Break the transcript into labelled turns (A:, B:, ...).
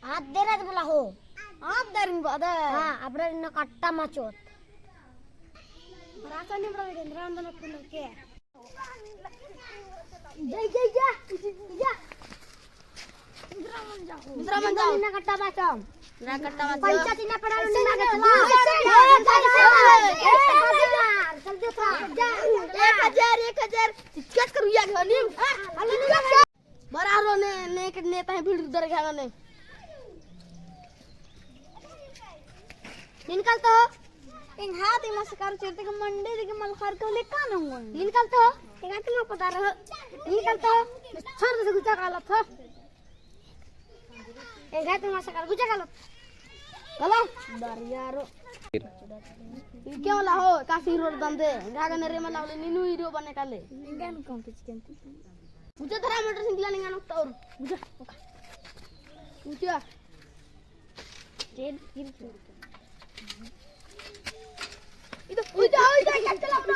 A: हाथ दे रहा बोला हो
B: आप दरिन बदे
A: हाँ अपना इन कट्टा मचोत
B: रासन निम्रा विदेंद्र आंदोलन कुंडल के
A: जय जय जा जा मित्रा मन जाओ इन कट्टा मचो
B: ना कट्टा मत
A: पंचायत ना पड़ा उन्हें ना जल्दी था
B: 1000 टिकट करू या घनी बरा रो ने नेता है भीड़ उधर गया ने
A: निकल तो
B: इन हाथ में सकार चलते के मंडे के मलखर को ले का न
A: निकल तो तेरा क्यों पता रहा निकल तो छोड़ दे गुचा काला था एक हाथ में सकार गुचा काला
B: चलो दरियारो क्या वाला हो काफी रोड बंदे गागा ने रे मला नीनू हीरो बने काले
A: इंगन कौन किस केंती
B: मुझे धरा मोटरसाइकिल निंगा नो तोर मुझे मुझे
A: ट्रेन गिर
B: इधर उइदा क्या चला अपना